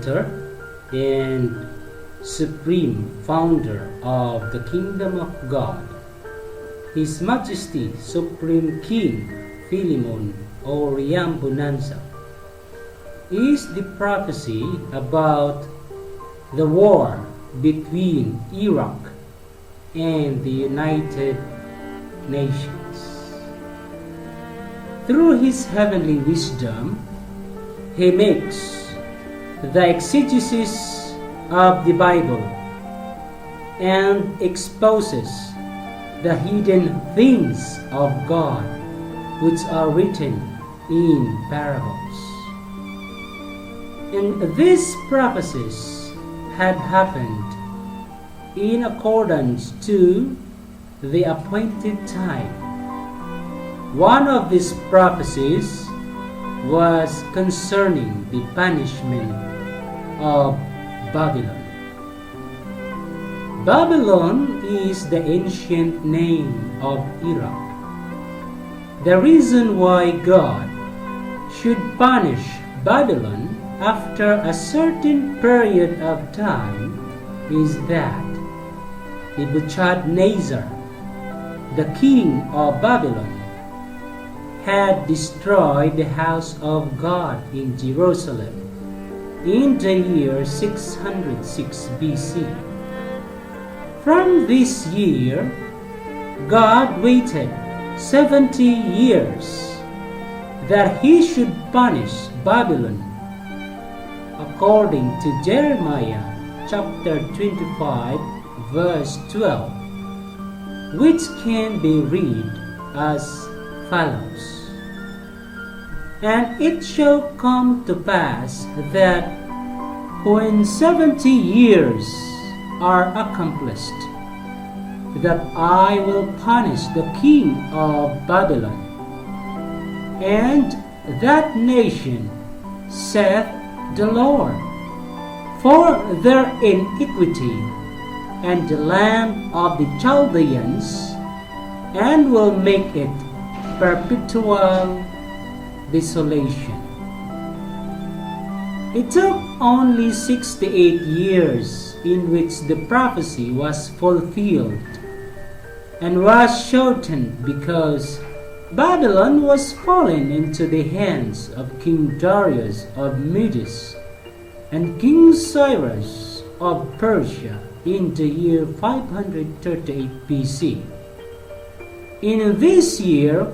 center and supreme founder of the kingdom of God, His Majesty Supreme King Philemon or REAMBONANZA, is the prophecy about the war between Iraq and the United Nations. Through his heavenly wisdom, he makes the exegesis of the Bible and exposes the hidden things of God which are written in parables. And these prophecies had happened in accordance to the appointed time. One of these prophecies was concerning the punishment of Babylon. Babylon is the ancient name of Iraq. The reason why God should punish Babylon after a certain period of time is that Nebuchadnezzar, the king of Babylon, had destroyed the house of God in Jerusalem in the year 606 BC. From this year, God waited 70 years that He should punish Babylon, according to Jeremiah chapter 25 verse 12, which can be read as follows. And it shall come to pass that when 70 years are accomplished, that I will punish the king of Babylon and that nation, saith the Lord, for their iniquity and the land of the Chaldeans, and will make it perpetual desolation. It took only 68 years in which the prophecy was fulfilled, and was shortened because Babylon was fallen into the hands of King Darius of Medes and King Cyrus of Persia in the year 538 BC. In this year,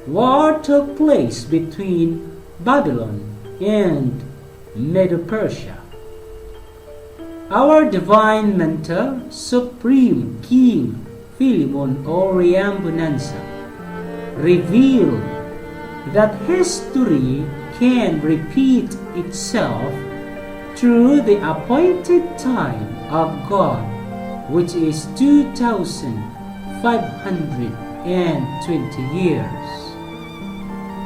war took place between Babylon and Medo-Persia. Our divine mentor, Supreme King Philemon or REAMBONANZA, revealed that history can repeat itself through the appointed time of God, which is 2,520 years.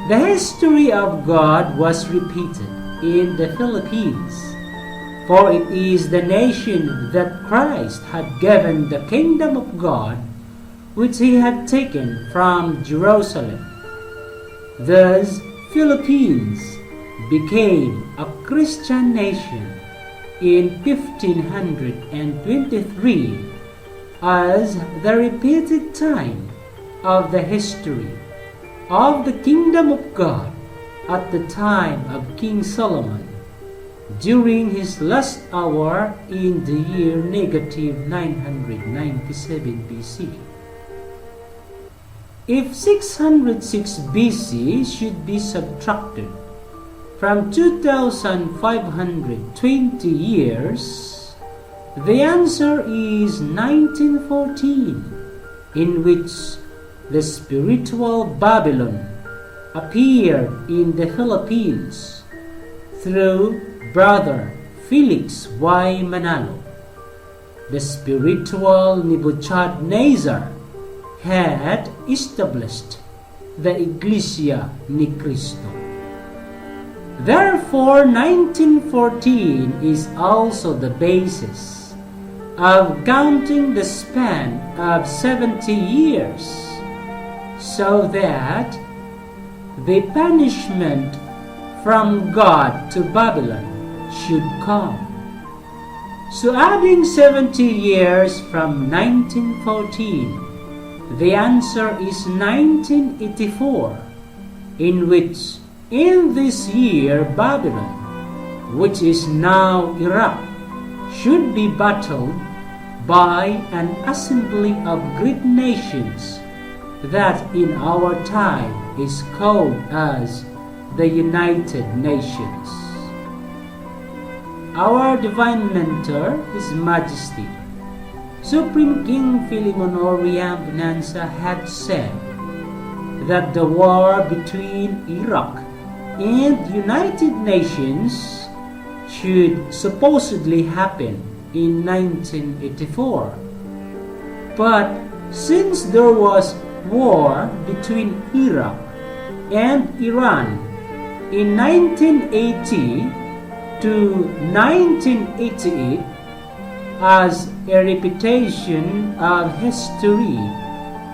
The history of God was repeated in the Philippines, for it is the nation that Christ had given the kingdom of God, which He had taken from Jerusalem. Thus, Philippines became a Christian nation in 1523 as the repeated time of the history of the kingdom of God at the time of King Solomon during his last hour in the year -997 BC. If 606 BC should be subtracted from 2,520 years, the answer is 1914, in which the spiritual Babylon appeared in the Philippines through Brother Felix Y. Manalo. The spiritual Nebuchadnezzar had established the Iglesia ni Cristo. Therefore, 1914 is also the basis of counting the span of 70 years, so that the punishment from God to Babylon should come. So adding 70 years from 1914, the answer is 1984, in which in this year Babylon, which is now Iraq, should be battled by an assembly of great nations that in our time is called as the United Nations. Our divine mentor is Majesty. Supreme King Philemon or REAMBONANZA had said that the war between Iraq and United Nations should supposedly happen in 1984. But since there was war between Iraq and Iran in 1980 to 1988, as a repetition of history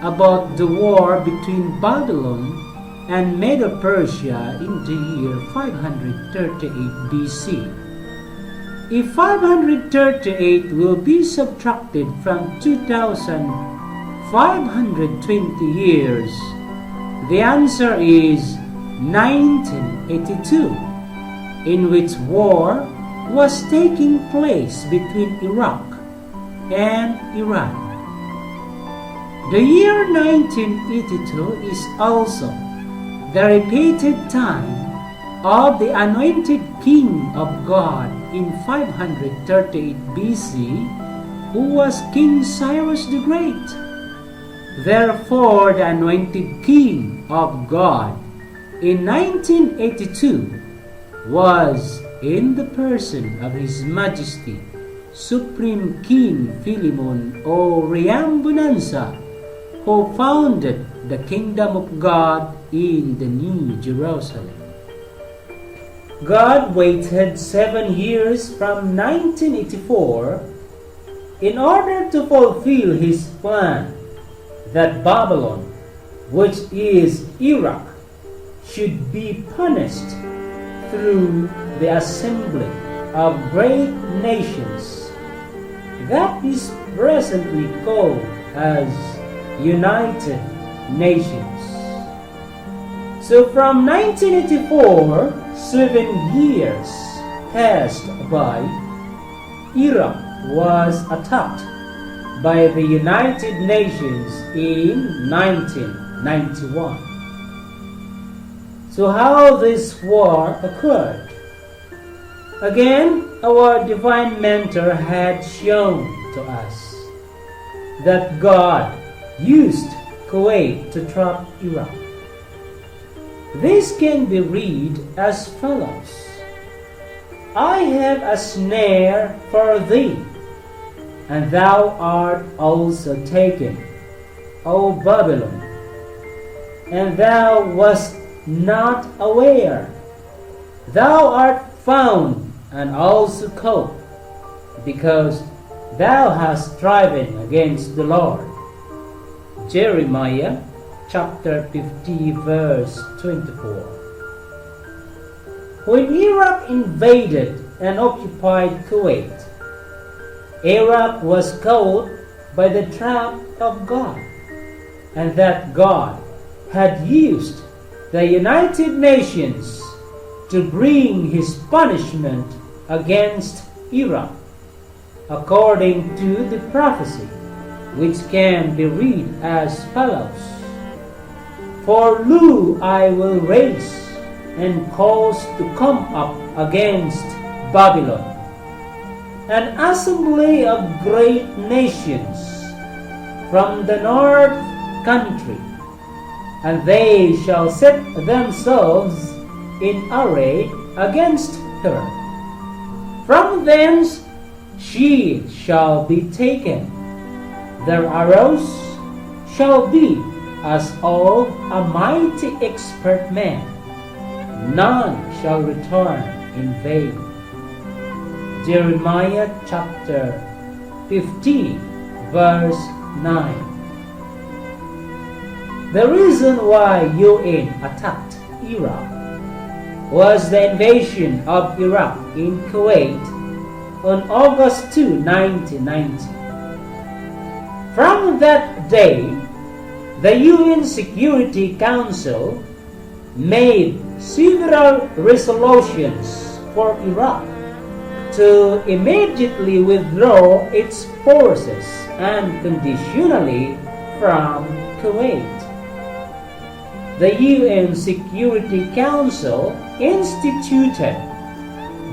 about the war between Babylon and Medo-Persia in the year 538 BC. If 538 will be subtracted from 2,520 years, the answer is 1982, in which war was taking place between Iraq and Iran. The year 1982 is also the repeated time of the anointed King of God in 538 BC, who was King Cyrus the Great. Therefore, the anointed King of God in 1982 was in the person of His Majesty, Supreme King Philemon or REAMBONANZA, who founded the Kingdom of God in the New Jerusalem. God waited 7 years from 1984 in order to fulfill His plan that Babylon, which is Iraq, should be punished through the assembly of great nations that is presently called as United Nations. So from 1984, 7 years passed by. Iraq was attacked by the United Nations in 1991. So how this war occurred? Again, our divine mentor had shown to us that God used Kuwait to trap Iraq. This can be read as follows: I have a snare for thee, and thou art also taken, O Babylon, and thou wast not aware. Thou art found and also caught, because thou hast striven against the Lord. Jeremiah chapter 50 verse 24. When Iraq invaded and occupied Kuwait, Iraq was caught by the trap of God, and that God had used the United Nations to bring His punishment against Iraq, according to the prophecy, which can be read as follows: For lo, I will raise and cause to come up against Babylon an assembly of great nations from the north country, and they shall set themselves in array against her. From thence she shall be taken. Their arrows shall be as of a mighty expert man. None shall return in vain. Jeremiah chapter 15 verse 9. The reason why UN attacked Iraq was the invasion of Iraq in Kuwait on August 2, 1990. From that day, the UN Security Council made several resolutions for Iraq to immediately withdraw its forces unconditionally from Kuwait. The UN Security Council instituted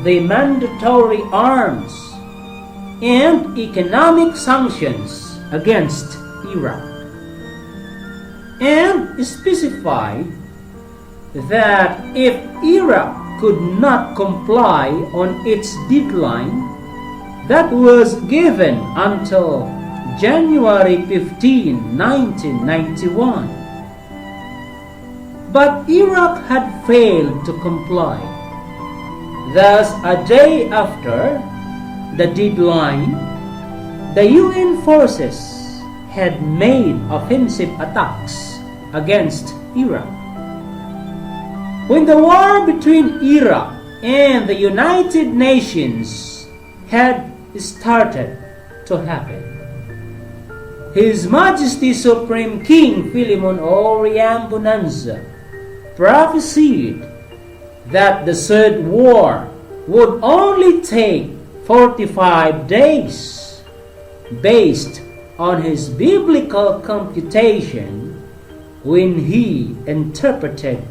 the mandatory arms and economic sanctions against Iraq and specified that if Iraq could not comply on its deadline that was given until January 15, 1991. But Iraq had failed to comply. Thus, a day after the deadline, the UN forces had made offensive attacks against Iraq. When the war between Iraq and the United Nations had started to happen, His Majesty Supreme King FILEMON or REAMBONANZA prophesied that the third war would only take 45 days based on his biblical computation when he interpreted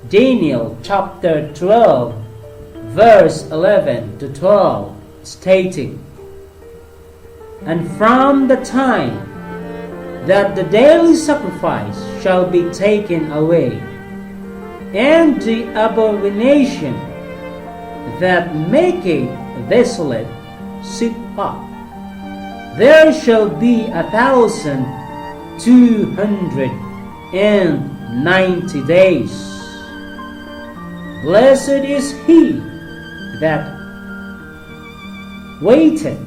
Daniel chapter 12 verse 11 to 12 stating, "And from the time that the daily sacrifice shall be taken away, and the abomination that maketh desolate sit up, there shall be 1,290 days. Blessed is he that waiteth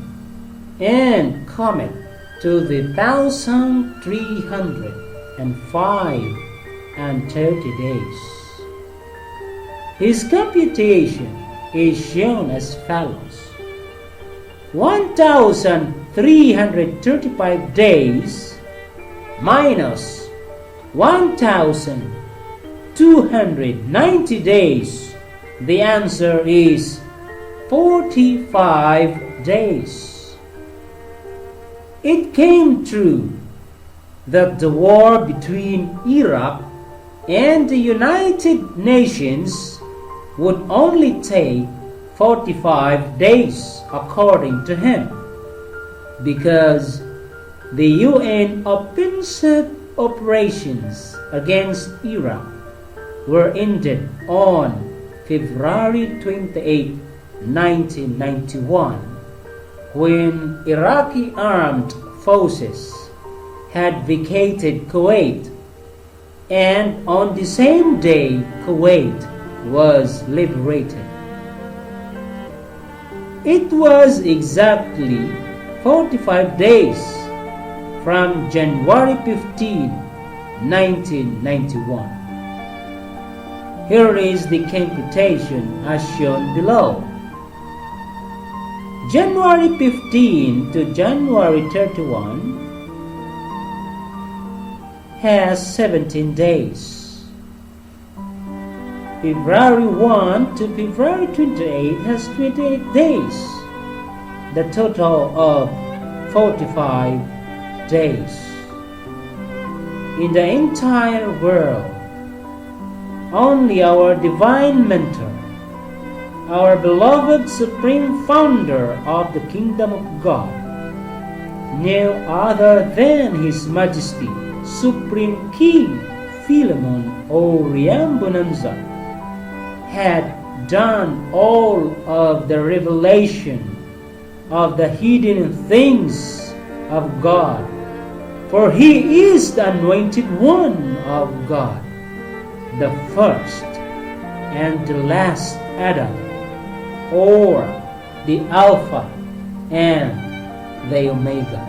and cometh to the 1,330 days." His computation is shown as follows: 1,335 days minus 1,290 days. The answer is 45 days. It came true that the war between Iraq and the United Nations would only take 45 days according to him, because the UN offensive operations against Iraq were ended on February 28, 1991, when Iraqi armed forces had vacated Kuwait, and on the same day Kuwait was liberated. It was exactly 45 days from January 15, 1991. Here is the computation as shown below. January 15 to January 31 has 17 days. February 1 to February 28 has 28 days. The total of 45 days. In the entire world, only our divine mentor, our beloved supreme founder of the kingdom of God, no other than His Majesty Supreme King FILEMON or REAMBONANZA, had done all of the revelation of the hidden things of God, for he is the anointed one of God, the first and the last Adam, or the Alpha and the Omega.